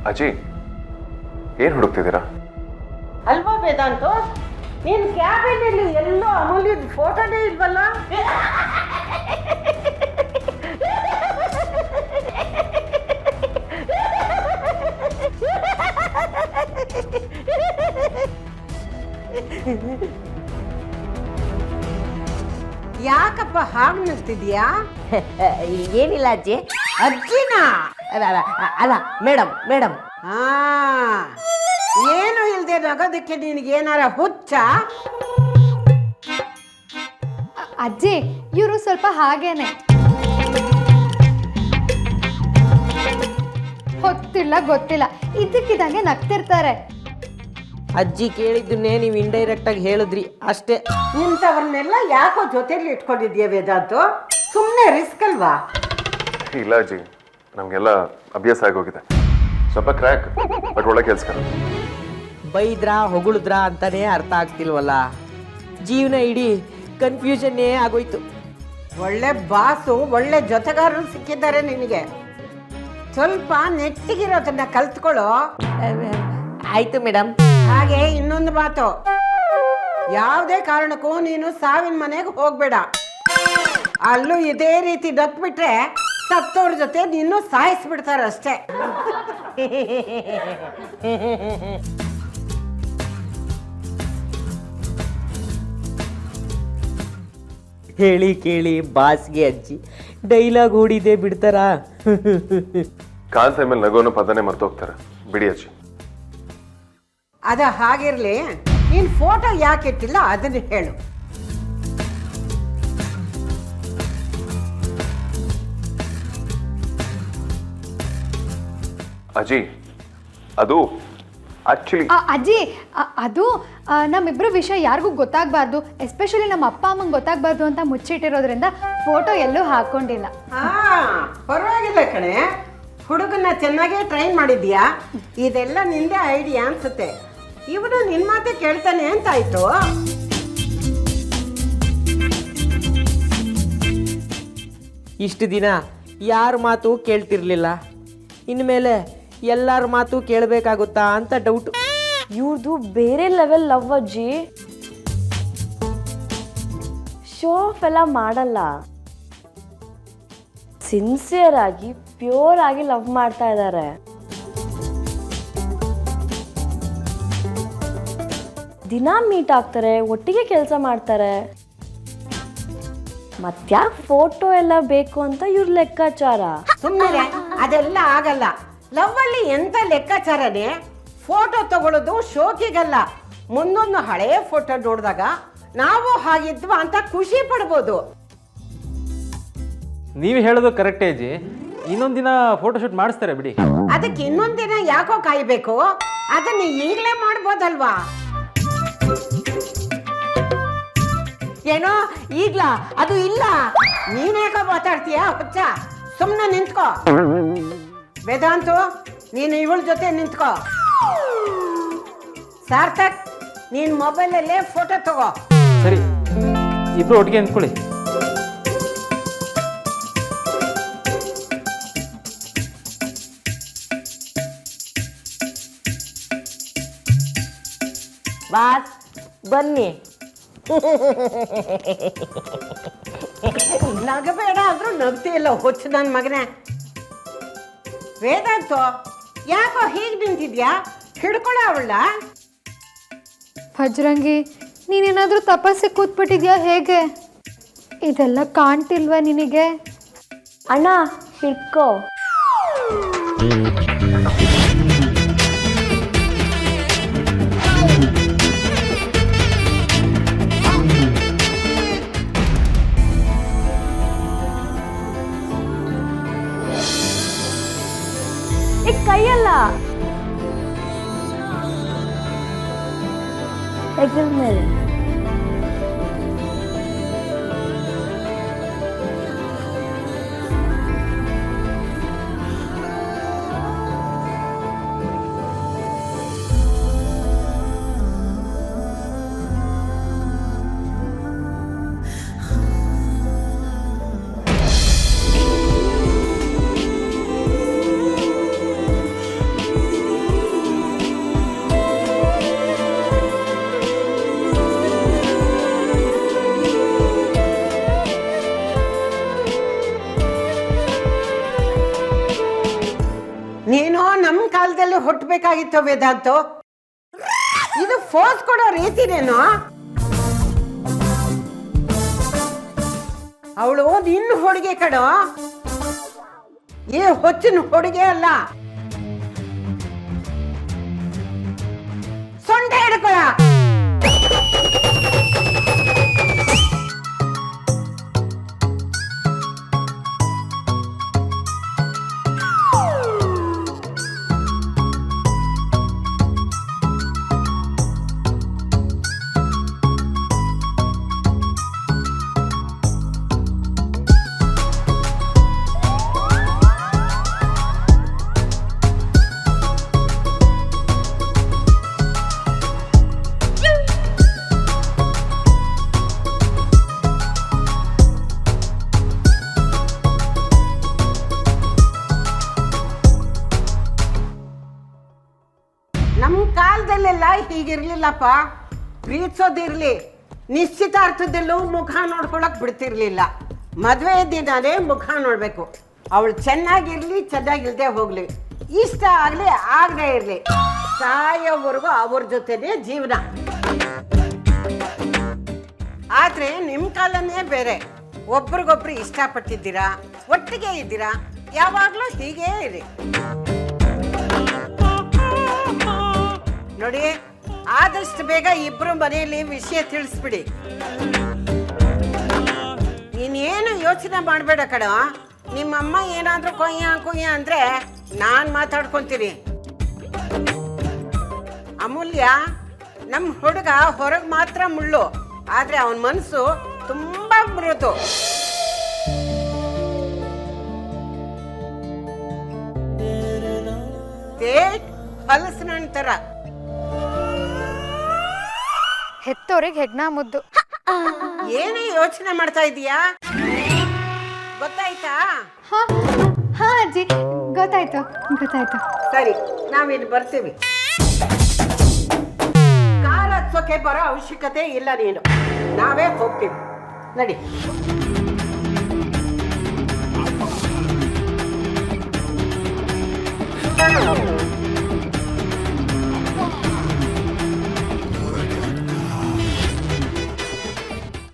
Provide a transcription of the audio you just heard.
ಅಜ್ಜಿ ಏನು ಹುಡುಕ್ತಿದ್ದೀರಾ? ಅಲ್ವಾ ವೇದಾಂತು, ನೀನ್ ಕ್ಯಾಬಿನಲ್ಲಿ ಎಲ್ಲೋ ಅಮೂಲ್ಯದ ಫೋಟೋನೇ ಇಲ್ವಲ್ಲ? ಯಾಕಪ್ಪ ಹಾಗೆ ನಿಲ್ತಿದ್ಯಾ? ಏನಿಲ್ಲ ಅಜ್ಜಿ. ಅಜ್ಜಿನ ಅಲ್ಲ ಮೇಡಮ್ ಮೇಡಮ್. ಹಾ, ಏನು ಇಲ್ದೆ ನಗೋದಕ್ಕೆ ನಿನಗೇನಾರ ಹುಚ್ಚ? ಅಜ್ಜಿ ಇವರು ಸ್ವಲ್ಪ ಹಾಗೇನೆ, ಹೊತ್ತಿಲ್ಲ ಗೊತ್ತಿಲ್ಲ ಇದ್ದಕ್ಕಿದ್ದಂಗೆ ನಗ್ತಿರ್ತಾರೆ. ಅಜ್ಜಿ ಕೇಳಿದ್ದನ್ನೇ ನೀವು ಇಂಡೈರೆಕ್ಟ್ ಆಗಿ ಹೇಳಿದ್ರಿ ಅಷ್ಟೇ. ಇಂಥವ್ರನ್ನೆಲ್ಲ ಯಾಕೋ ಜೊತೆಲಿ ಇಟ್ಕೊಂಡಿದ್ಯಾ ವೇದಾಂತು? ಸುಮ್ಮನೆ ರಿಸ್ಕ್ ಅಲ್ವಾ? ಇಲ್ಲ ಅಜ್ಜಿ, ನಮಗೆಲ್ಲ ಅಭ್ಯಾಸ ಆಗೋಗಿದೆ. ಸ್ವಲ್ಪ ಕ್ರ್ಯಾಕ್, ಬಟ್ ಒಳ್ಳೆ ಕೆಲಸ. ಬೈದ್ರಾ ಹೊಗಳಿದ್ರಾ ಅಂತಾನೆ ಅರ್ಥ ಆಗ್ತಿಲ್ವಲ್ಲ. ಜೀವನ ಇಡೀ ಕನ್ಫ್ಯೂಷನ್ನೇ ಆಗೋಯ್ತು. ಒಳ್ಳೆ ಬಾಸು, ಒಳ್ಳೆ ಜೊತೆಗಾರರು ಸಿಕ್ಕಿದ್ದಾರೆ ನಿನಗೆ. ಸ್ವಲ್ಪ ನೆಟ್ಟಿಗಿರೋದನ್ನ ಕಲ್ತ್ಕೊಳ್ಳೋ. ಆಯ್ತು ಮೇಡಮ್. ಹಾಗೆ ಇನ್ನೊಂದು ಮಾತು, ಯಾವುದೇ ಕಾರಣಕ್ಕೂ ನೀನು ಸಾವಿನ ಮನೆಗೆ ಹೋಗ್ಬೇಡ. ಅಲ್ಲೂ ಇದೇ ರೀತಿ ಡಕ್ಬಿಟ್ರೆ ಸತ್ತೋರ್ ಜೊತೆ ನೀನು ಸಾಯಿಸ್ಬಿಡ್ತಾರೆ ಅಷ್ಟೇ. ಹೇಳಿ ಕೇಳಿ ಬಾಸ್ಗೆ ಅಜ್ಜಿ ಡೈಲಾಗ್ ಹೂಡಿದೆ ಬಿಡ್ತಾರಾ? ಕಾಲ್ ಟೈಮಲ್ಲಿ ನಗೋನು ಪದನೇ ಮರ್ತೋಗ್ತಾರೆ. ಬಿಡಿ ಅಜ್ಜಿ. ಅದ ಹಾಗಿರ್ಲಿ, ನೀನ್ ಫೋಟೋ ಯಾಕೆ ಇಟ್ಟಿಲ್ಲ ಅದನ್ನ ಹೇಳು. ಅಜ್ಜಿ ಅದು ಆಕ್ಚುಲಿ ಅಜ್ಜಿ ಅದು ನಮ್ಮಿಬ್ರು ವಿಷಯ ಯಾರಿಗೂ ಗೊತ್ತಾಗಬಾರ್ದು, ಎಸ್ಪೆಷಲಿ ನಮ್ಮ ಅಪ್ಪ ಅಮ್ಮಂಗೆ ಗೊತ್ತಾಗಬಾರ್ದು ಅಂತ ಮುಚ್ಚಿಟ್ಟಿರೋದ್ರಿಂದ ಫೋಟೋ ಎಲ್ಲೂ ಹಾಕೊಂಡಿಲ್ಲ. ಪರವಾಗಿಲ್ಲ ಕಣೆ, ಹುಡುಗನ್ನ ಚೆನ್ನಾಗೇ ಟ್ರೈನ್ ಮಾಡಿದ್ಯಾ. ಇದೆಲ್ಲ ನಿಂದೆ ಐಡಿಯಾ ಅನ್ಸುತ್ತೆ. ಇವನು ನಿನ್ ಮಾತೆ ಕೇಳ್ತಾನೆ ಅಂತಾಯ್ತು. ಇಷ್ಟು ದಿನ ಯಾರ ಮಾತು ಕೇಳ್ತಿರ್ಲಿಲ್ಲ, ಇನ್ಮೇಲೆ ಎಲ್ಲರ ಮಾತು ಕೇಳಬೇಕಾಗುತ್ತಾ ಅಂತ ಡೌಟು. ಇವ್ರದ್ದು ಬೇರೆ ಲೆವೆಲ್ ಲವ್ ಅಜ್ಜಿ. ಶೋ ಆಫ್ ಎಲ್ಲ ಮಾಡಲ್ಲ, ಸಿನ್ಸಿಯರ್ ಆಗಿ ಪ್ಯೂರ್ ಆಗಿ ಲವ್ ಮಾಡ್ತಾ ಇದ್ದಾರೆ. ದಿನ ಮೀಟ್ ಆಗ್ತಾರೆ, ಒಟ್ಟಿಗೆ ಕೆಲಸ ಮಾಡ್ತಾರೆ. ಮತ್ತ್ಯಾಕೆ ಫೋಟೋ ಎಲ್ಲ ಬೇಕು ಅಂತ ಇವ್ರ ಲೆಕ್ಕಾಚಾರ. ಸುಮ್ಮನೆ ಅದೆಲ್ಲ ಆಗಲ್ಲ. ಲವ್ ಅಲ್ಲಿ ಎಂತ ಲೆಕ್ಕಾಚಾರನೇ. ಫೋಟೋ ತಗೊಳ್ಳೋದು ಶೋಕಿಗಲ್ಲ. ಮುಂದೊಂದು ಹಳೆಯ ಫೋಟೋ ನೋಡಿದಾಗ ನಾವು ಹಾಗಿದ್ವಾ ಅಂತ ಖುಷಿ ಪಡ್ಬೋದು. ನೀವು ಹೇಳೋದು ಕರೆಕ್ಟೇ ಅಜ್ಜಿ. ಇನ್ನೊಂದಿನ ಫೋಟೋಶೂಟ್ ಮಾಡಿಸ್ತಾರೆ ಬಿಡಿ. ಅದಕ್ಕೆ ಇನ್ನೊಂದಿನ ಯಾಕೋ ಕಾಯ್ಬೇಕು? ಅದನ್ನ ಈಗಲೇ ಮಾಡ್ಬೋದಲ್ವಾ? ಏನೋ ಈಗ್ಲಾ? ಅದು ಇಲ್ಲ. ನೀನೇಕೋ ಮಾತಾಡ್ತೀಯಾ ಹುಚ್ಚ? ಸುಮ್ಮನೆ ನಿಂತ್ಕೋ. ವೇದಾಂತು, ನೀನು ಇವಳ ಜೊತೆ ನಿಂತ್ಕೋ. ಸಾರ್ಥಕ್, ನೀನ್ ಮೊಬೈಲಲ್ಲೇ ಫೋಟೋ ತಗೋ. ಸರಿ, ಇಬ್ರು ಒಟ್ಟಿಗೆ ನಿಂತ್ಕೊಳ್ಳಿ. ಬಾಸ್ ಬನ್ನಿ. ನಗಬೇಡ ಅಂದ್ರೂ ನಗ್ತಿಲ್ಲ ಹುಚ್ಚ ನನ್ನ ಮಗನೇ. ವೇದಾಂತು, ಯಾಕೋ ಹೀಗೆ ನಿಂತಿದ್ಯಾ? ಹಿಡ್ಕೊಳ್ಳೋ ಅವಳ. ಭಜ್ರಂಗಿ, ನೀನೇನಾದರೂ ತಪಸ್ಸೆ ಕೂತ್ಬಿಟ್ಟಿದ್ಯಾ ಹೇಗೆ? ಇದೆಲ್ಲ ಕಾಣ್ತಿಲ್ವಾ ನಿನಗೆ? ಅಣ್ಣ ಹಿಡ್ಕೋ. ಕೈಯಲ್ಲ, ಹೆಗಲ ಮೇಲೆ. ಕೊಡ್ಬೇಕಾಗಿತ್ತು ವೇದಾಂತು. ಇದು ಫೋರ್ಸ್ ಕೊಡೋ ರೀತಿನೇನು? ಅವಳು ನಿನ್ನ ಹುಡುಗಿ ಕಣೋ, ಈ ಹೊಚ್ಚಿನ ಹುಡುಗಿ ಅಲ್ಲ. ಸೊಂಡೆ ಹಿಡ್ಕೊಳ. ನಮ್ಮ ಕಾಲದಲ್ಲೆಲ್ಲ ಹೀಗಿರ್ಲಿಲ್ಲಪ್ಪ. ಪ್ರೀತಿಸೋದಿರ್ಲಿ, ನಿಶ್ಚಿತಾರ್ಥದಲ್ಲೂ ಮುಖ ನೋಡ್ಕೊಳಕ್ ಬಿಡ್ತಿರ್ಲಿಲ್ಲ. ಮದುವೆ ದಿನನೇ ಮುಖ ನೋಡ್ಬೇಕು. ಅವಳು ಚೆನ್ನಾಗಿರ್ಲಿ ಚೆನ್ನಾಗಿಲ್ದೆ ಹೋಗ್ಲಿ, ಇಷ್ಟ ಆಗ್ಲಿ ಆಗದೆ ಇರ್ಲಿ, ಸಾಯೋವರೆಗೂ ಅವ್ರ ಜೊತೆನೇ ಜೀವನ. ಆದ್ರೆ ನಿಮ್ ಕಾಲನೇ ಬೇರೆ. ಒಬ್ರಿಗೊಬ್ರು ಇಷ್ಟಪಟ್ಟಿದ್ದೀರಾ, ಒಟ್ಟಿಗೆ ಇದ್ದೀರಾ, ಯಾವಾಗ್ಲೂ ಹೀಗೇ ಇರಿ. ನೋಡಿ, ಆದಷ್ಟು ಬೇಗ ಇಬ್ರು ಮನೆಯಲ್ಲಿ ವಿಷಯ ತಿಳಿಸ್ಬಿಡಿ. ನೀನೇನು ಯೋಚನೆ ಮಾಡಬೇಡ ಕಣ. ನಿಮ್ಮಮ್ಮ ಏನಾದ್ರೂ ಕೊಯ್ಯ ಅಂದ್ರೆ ನಾನು ಮಾತಾಡ್ಕೊಂತೀನಿ. ಅಮೂಲ್ಯ, ನಮ್ಮ ಹುಡುಗ ಹೊರಗೆ ಮಾತ್ರ ಮುಳ್ಳು, ಆದ್ರೆ ಅವನ ಮನಸ್ಸು ತುಂಬಾ ಮೃದು. ಹಲಸಿನ ತರ. ಹೆತ್ತೋರಿಗೆ ಹೆಗ್ನ ಮುದ್ದು. ಏನೇ ಯೋಚನೆ ಮಾಡ್ತಾ ಇದೀಯಾ? ಗೊತ್ತಾಯ್ತಾ? ಹಾ ಅಜ್ಜಿ, ಗೊತ್ತಾಯ್ತು ಗೊತ್ತಾಯ್ತು. ಸರಿ, ನಾವಿಲ್ಲಿ ಬರ್ತೀವಿ. ಕಾರ್ ಹತ್ಸೋಕೆ ಬರೋ ಅವಶ್ಯಕತೆ ಇಲ್ಲ, ನೀನು ನಾವೇ ಹೋಗ್ತೀವಿ. ನಡಿ.